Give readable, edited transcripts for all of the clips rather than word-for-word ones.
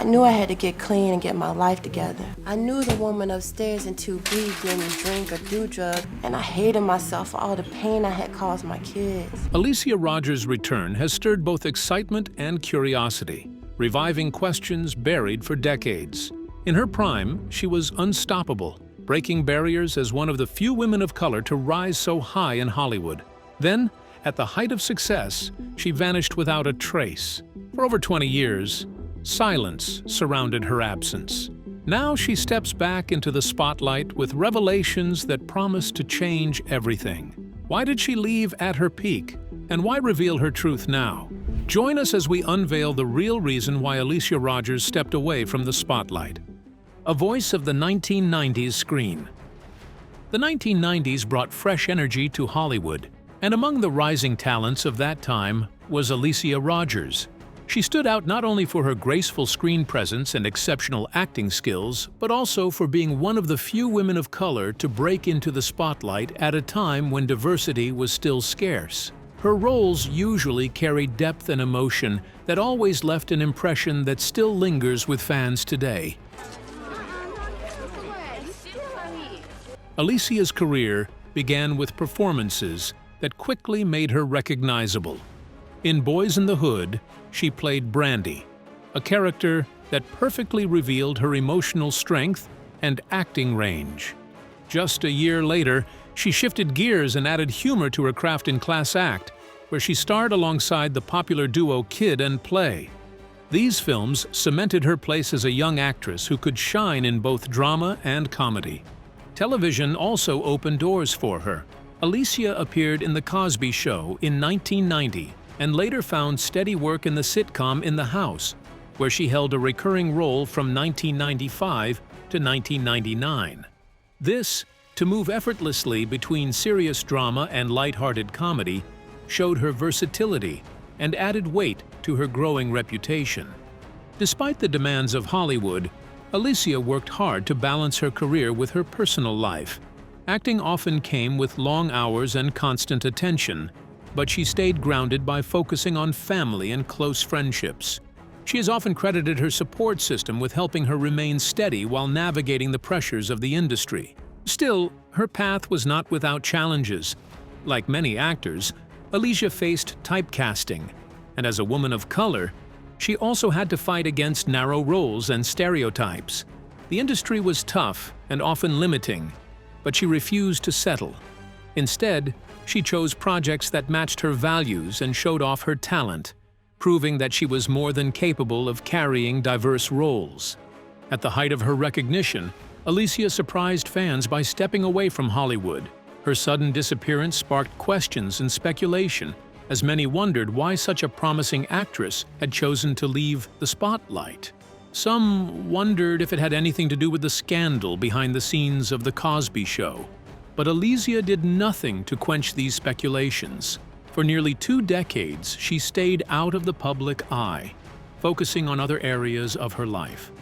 knew I had to get clean and get my life together. I knew the woman upstairs in 2B didn't drink or do drugs, and I hated myself for all the pain I had caused my kids. Alysia Rogers' return has stirred both excitement and curiosity, reviving questions buried for decades. In her prime, she was unstoppable, breaking barriers as one of the few women of color to rise so high in Hollywood. Then, at the height of success, she vanished without a trace. For over 20 years, silence surrounded her absence. Now she steps back into the spotlight with revelations that promise to change everything. Why did she leave at her peak? And why reveal her truth now? Join us as we unveil the real reason why Alysia Rogers stepped away from the spotlight. A voice of the 1990s screen. The 1990s brought fresh energy to Hollywood, and among the rising talents of that time was Alysia Rogers. She stood out not only for her graceful screen presence and exceptional acting skills, but also for being one of the few women of color to break into the spotlight at a time when diversity was still scarce. Her roles usually carried depth and emotion that always left an impression that still lingers with fans today. Alysia's career began with performances that quickly made her recognizable. In Boys in the Hood, she played Brandy, a character that perfectly revealed her emotional strength and acting range. Just a year later, she shifted gears and added humor to her craft in Class Act, where she starred alongside the popular duo Kid and Play. These films cemented her place as a young actress who could shine in both drama and comedy. Television also opened doors for her. Alysia appeared in The Cosby Show in 1990 and later found steady work in the sitcom In the House, where she held a recurring role from 1995 to 1999. This, to move effortlessly between serious drama and lighthearted comedy, showed her versatility and added weight to her growing reputation. Despite the demands of Hollywood, Alysia worked hard to balance her career with her personal life. Acting often came with long hours and constant attention, but she stayed grounded by focusing on family and close friendships. She has often credited her support system with helping her remain steady while navigating the pressures of the industry. Still, her path was not without challenges. Like many actors, Alysia faced typecasting, and as a woman of color, she also had to fight against narrow roles and stereotypes. The industry was tough and often limiting, but she refused to settle. Instead, she chose projects that matched her values and showed off her talent, proving that she was more than capable of carrying diverse roles. At the height of her recognition, Alysia surprised fans by stepping away from Hollywood. Her sudden disappearance sparked questions and speculation, as many wondered why such a promising actress had chosen to leave the spotlight. Some wondered if it had anything to do with the scandal behind the scenes of The Cosby Show. But Alysia did nothing to quench these speculations. For nearly 2 decades, she stayed out of the public eye, focusing on other areas of her life.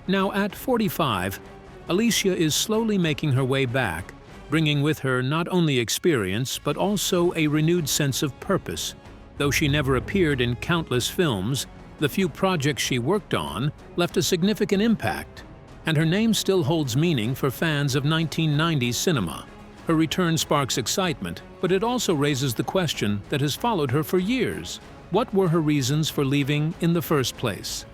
Now at 45, Alysia is slowly making her way back, bringing with her not only experience but also a renewed sense of purpose. Though she never appeared in countless films, the few projects she worked on left a significant impact, and her name still holds meaning for fans of 1990s cinema. Her return sparks excitement, but it also raises the question that has followed her for years. What were her reasons for leaving in the first place?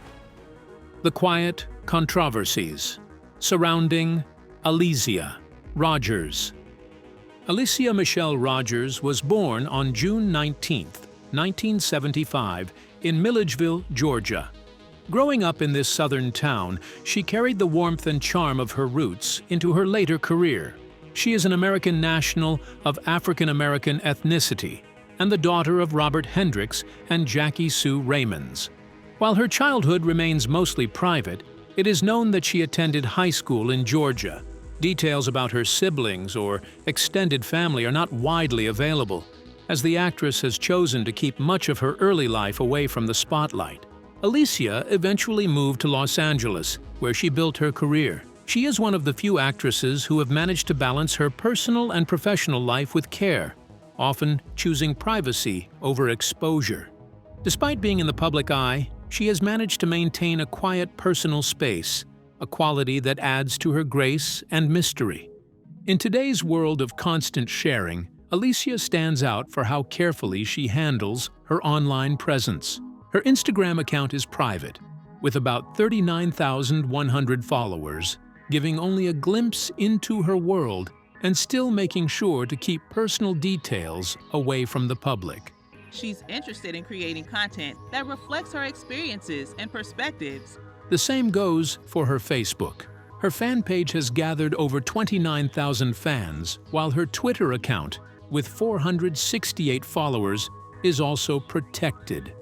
The quiet controversies surrounding Alysia Rogers. Alysia Michelle Rogers was born on June 19, 1975, in Milledgeville, Georgia. Growing up in this southern town, she carried the warmth and charm of her roots into her later career. She is an American national of African-American ethnicity and the daughter of Robert Hendricks and Jackie Sue Raymonds. While her childhood remains mostly private, it is known that she attended high school in Georgia. Details about her siblings or extended family are not widely available, as the actress has chosen to keep much of her early life away from the spotlight. Alysia eventually moved to Los Angeles, where she built her career. She is one of the few actresses who have managed to balance her personal and professional life with care, often choosing privacy over exposure. Despite being in the public eye, she has managed to maintain a quiet personal space, a quality that adds to her grace and mystery. In today's world of constant sharing, Alysia stands out for how carefully she handles her online presence. Her Instagram account is private, with about 39,100 followers, giving only a glimpse into her world and still making sure to keep personal details away from the public. She's interested in creating content that reflects her experiences and perspectives. The same goes for her Facebook. Her fan page has gathered over 29,000 fans, while her Twitter account, with 468 followers, is also protected.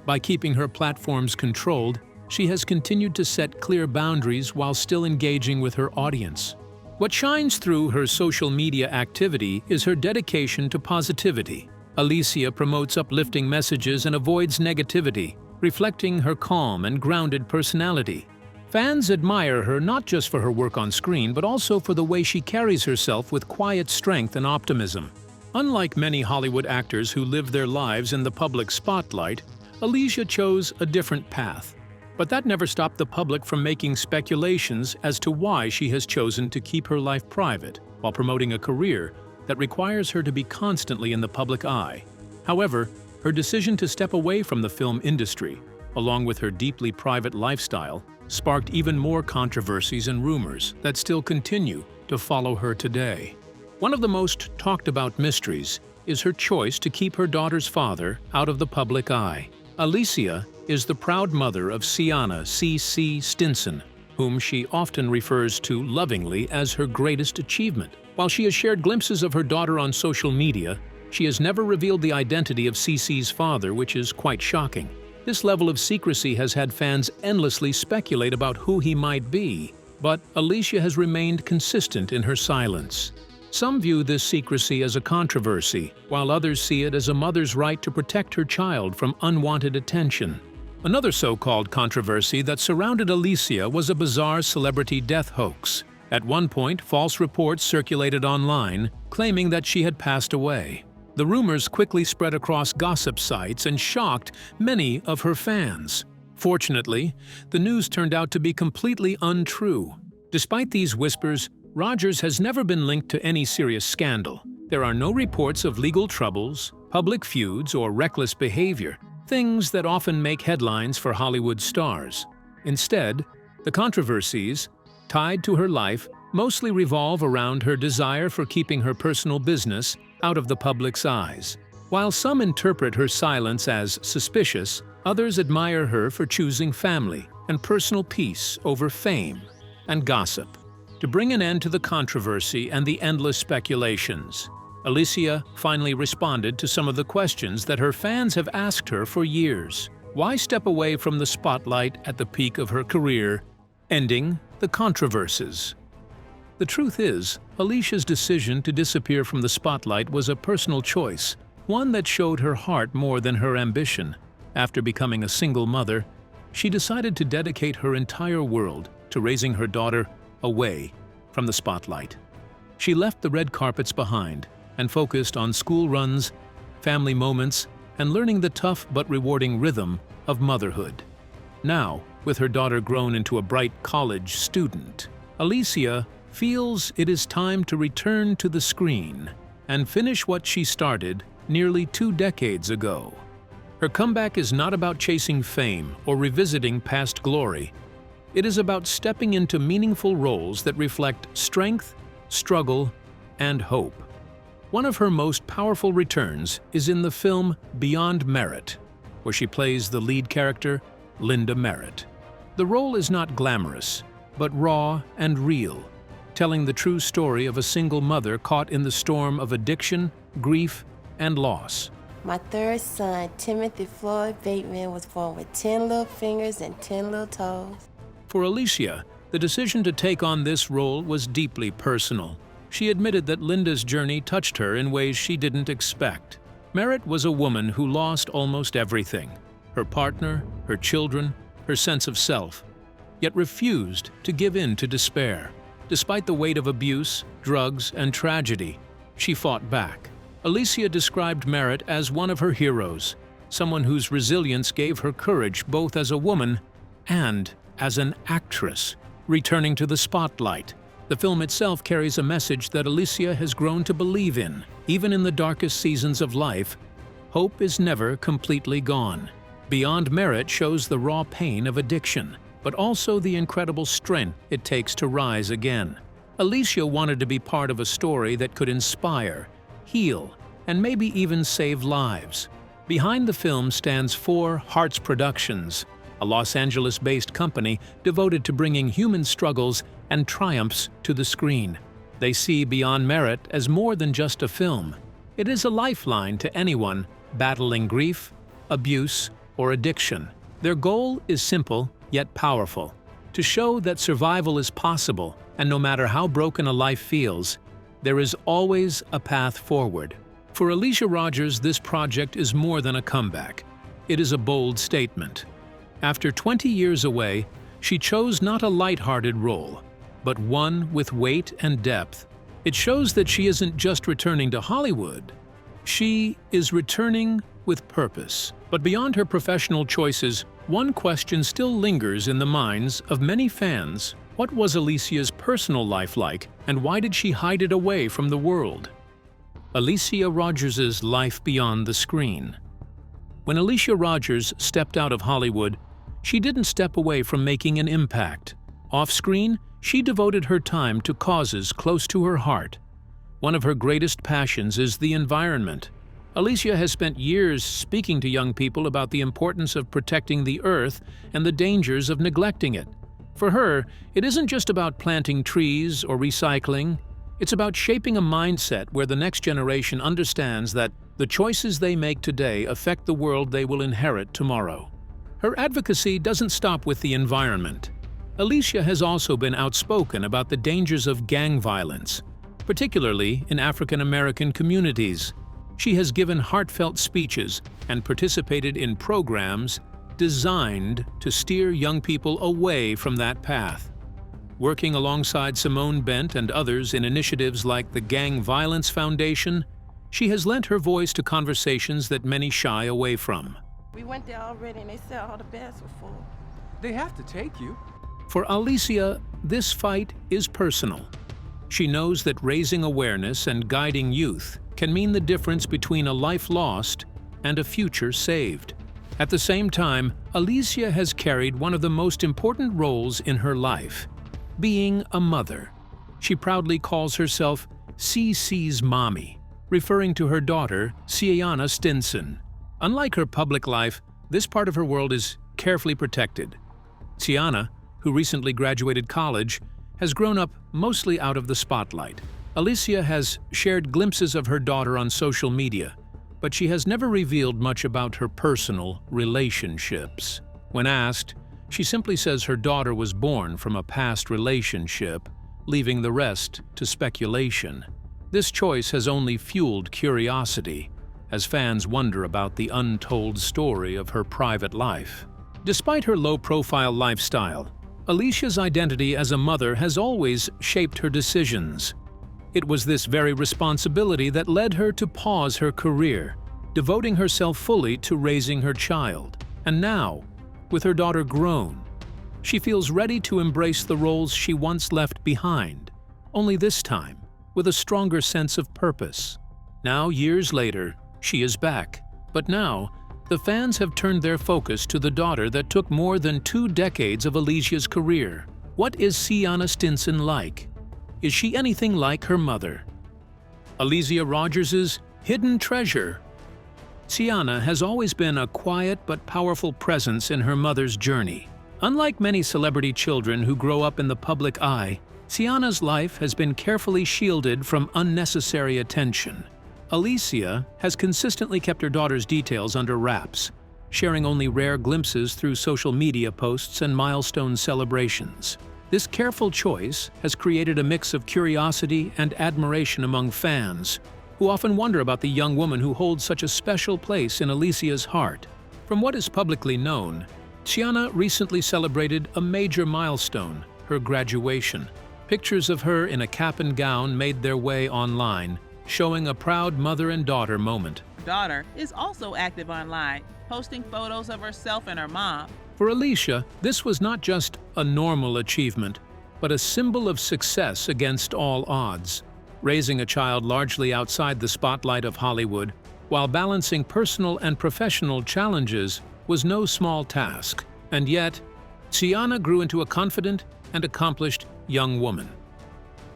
By keeping her platforms controlled, she has continued to set clear boundaries while still engaging with her audience. What shines through her social media activity is her dedication to positivity. Alysia promotes uplifting messages and avoids negativity, reflecting her calm and grounded personality. Fans admire her not just for her work on screen, but also for the way she carries herself with quiet strength and optimism. Unlike many Hollywood actors who live their lives in the public spotlight, Alysia chose a different path. But that never stopped the public from making speculations as to why she has chosen to keep her life private while promoting a career that requires her to be constantly in the public eye. However, her decision to step away from the film industry, along with her deeply private lifestyle, sparked even more controversies and rumors that still continue to follow her today. One of the most talked about mysteries is her choice to keep her daughter's father out of the public eye. Alysia is the proud mother of Sienna C.C. Stinson, whom she often refers to lovingly as her greatest achievement. While she has shared glimpses of her daughter on social media, she has never revealed the identity of CC's father, which is quite shocking. This level of secrecy has had fans endlessly speculate about who he might be, but Alysia has remained consistent in her silence. Some view this secrecy as a controversy, while others see it as a mother's right to protect her child from unwanted attention. Another so-called controversy that surrounded Alysia was a bizarre celebrity death hoax. At one point, false reports circulated online, claiming that she had passed away. The rumors quickly spread across gossip sites and shocked many of her fans. Fortunately, the news turned out to be completely untrue. Despite these whispers, Rogers has never been linked to any serious scandal. There are no reports of legal troubles, public feuds, or reckless behavior, things that often make headlines for Hollywood stars. Instead, the controversies tied to her life mostly revolve around her desire for keeping her personal business out of the public's eyes. While some interpret her silence as suspicious, others admire her for choosing family and personal peace over fame and gossip. To bring an end to the controversy and the endless speculations, Alysia finally responded to some of the questions that her fans have asked her for years. Why step away from the spotlight at the peak of her career, ending the controversies? The truth is, Alysia's decision to disappear from the spotlight was a personal choice, one that showed her heart more than her ambition. After becoming a single mother, she decided to dedicate her entire world to raising her daughter away from the spotlight. She left the red carpets behind and focused on school runs, family moments, and learning the tough but rewarding rhythm of motherhood. Now, with her daughter grown into a bright college student, Alysia feels it is time to return to the screen and finish what she started nearly 2 decades ago. Her comeback is not about chasing fame or revisiting past glory. It is about stepping into meaningful roles that reflect strength, struggle, and hope. One of her most powerful returns is in the film Beyond Merit, where she plays the lead character, Linda Merritt. The role is not glamorous, but raw and real, telling the true story of a single mother caught in the storm of addiction, grief, and loss. My third son, Timothy Floyd Bateman, was born with 10 little fingers and 10 little toes. For Alysia, the decision to take on this role was deeply personal. She admitted that Linda's journey touched her in ways she didn't expect. Merritt was a woman who lost almost everything: her partner, her children, her sense of self, yet refused to give in to despair. Despite the weight of abuse, drugs, and tragedy, she fought back. Alysia described Merritt as one of her heroes, someone whose resilience gave her courage both as a woman and as an actress, returning to the spotlight. The film itself carries a message that Alysia has grown to believe in. Even in the darkest seasons of life, hope is never completely gone. Beyond Merit shows the raw pain of addiction, but also the incredible strength it takes to rise again. Alysia wanted to be part of a story that could inspire, heal, and maybe even save lives. Behind the film stands 4 Hearts Productions, a Los Angeles-based company devoted to bringing human struggles and triumphs to the screen. They see Beyond Merit as more than just a film. It is a lifeline to anyone battling grief, abuse, or addiction. Their goal is simple yet powerful: to show that survival is possible, and no matter how broken a life feels, there is always a path forward. For Alysia Rogers, this project is more than a comeback. It is a bold statement. After 20 years away, she chose not a lighthearted role, but one with weight and depth. It shows that she isn't just returning to Hollywood. She is returning with purpose. But beyond her professional choices, one question still lingers in the minds of many fans. What was Alysia's personal life like, and why did she hide it away from the world? Alysia Rogers' life beyond the screen. When Alysia Rogers stepped out of Hollywood, she didn't step away from making an impact. Off-screen, she devoted her time to causes close to her heart. One of her greatest passions is the environment. Alysia has spent years speaking to young people about the importance of protecting the earth and the dangers of neglecting it. For her, it isn't just about planting trees or recycling. It's about shaping a mindset where the next generation understands that the choices they make today affect the world they will inherit tomorrow. Her advocacy doesn't stop with the environment. Alysia has also been outspoken about the dangers of gang violence, particularly in African American communities. She has given heartfelt speeches and participated in programs designed to steer young people away from that path. Working alongside Simone Bent and others in initiatives like the Gang Violence Foundation, she has lent her voice to conversations that many shy away from. We went there already and they said all the beds were full. They have to take you. For Alysia, this fight is personal. She knows that raising awareness and guiding youth can mean the difference between a life lost and a future saved. At the same time, Alysia has carried one of the most important roles in her life: being a mother. She proudly calls herself CC's mommy, referring to her daughter, Ciana Stinson. Unlike her public life, this part of her world is carefully protected. Ciana, who recently graduated college, has grown up mostly out of the spotlight. Alysia has shared glimpses of her daughter on social media, but she has never revealed much about her personal relationships. When asked, she simply says her daughter was born from a past relationship, leaving the rest to speculation. This choice has only fueled curiosity, as fans wonder about the untold story of her private life. Despite her low-profile lifestyle, Alysia's identity as a mother has always shaped her decisions. It was this very responsibility that led her to pause her career, devoting herself fully to raising her child. And now, with her daughter grown, she feels ready to embrace the roles she once left behind, only this time with a stronger sense of purpose. Now, years later, she is back, but now, the fans have turned their focus to the daughter that took more than 2 decades of Alysia's career. What is Ciana Stinson like? Is she anything like her mother? Alysia Rogers' hidden treasure. Ciana has always been a quiet but powerful presence in her mother's journey. Unlike many celebrity children who grow up in the public eye, Ciana's life has been carefully shielded from unnecessary attention. Alysia has consistently kept her daughter's details under wraps, sharing only rare glimpses through social media posts and milestone celebrations. This careful choice has created a mix of curiosity and admiration among fans, who often wonder about the young woman who holds such a special place in Alysia's heart. From what is publicly known, Ciana recently celebrated a major milestone, her graduation. Pictures of her in a cap and gown made their way online, showing a proud mother and daughter moment. Daughter is also active online. posting photos of herself and her mom. For Alysia, this was not just a normal achievement, but a symbol of success against all odds. Raising a child largely outside the spotlight of Hollywood, while balancing personal and professional challenges, was no small task. And yet, Ciana grew into a confident and accomplished young woman.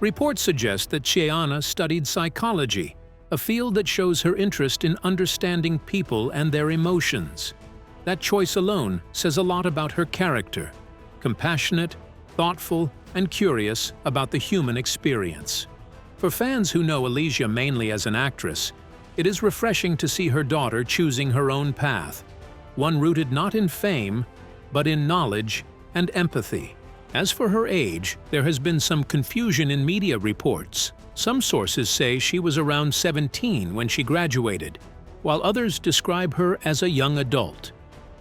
Reports suggest that Ciana studied psychology, a field that shows her interest in understanding people and their emotions. That choice alone says a lot about her character: compassionate, thoughtful, and curious about the human experience. For fans who know Alysia mainly as an actress, it is refreshing to see her daughter choosing her own path, one rooted not in fame, but in knowledge and empathy. As for her age, there has been some confusion in media reports. Some sources say she was around 17 when she graduated, while others describe her as a young adult.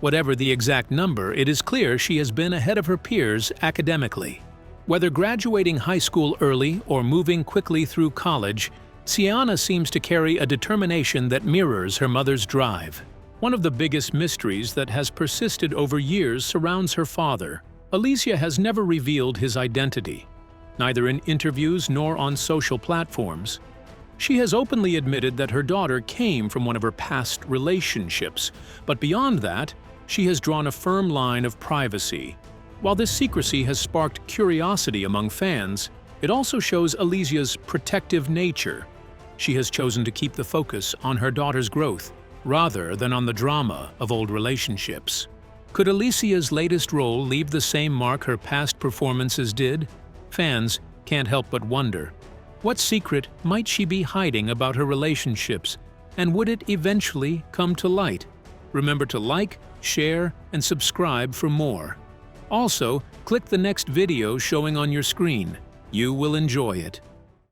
Whatever the exact number, it is clear she has been ahead of her peers academically. Whether graduating high school early or moving quickly through college, Ciana seems to carry a determination that mirrors her mother's drive. One of the biggest mysteries that has persisted over years surrounds her father. Alysia has never revealed his identity, neither in interviews nor on social platforms. She has openly admitted that her daughter came from one of her past relationships, but beyond that, she has drawn a firm line of privacy. While this secrecy has sparked curiosity among fans, it also shows Alysia's protective nature. She has chosen to keep the focus on her daughter's growth, rather than on the drama of old relationships. Could Alysia's latest role leave the same mark her past performances did? Fans can't help but wonder. What secret might she be hiding about her relationships, and would it eventually come to light? Remember to like, share, and subscribe for more. Also, click the next video showing on your screen. You will enjoy it.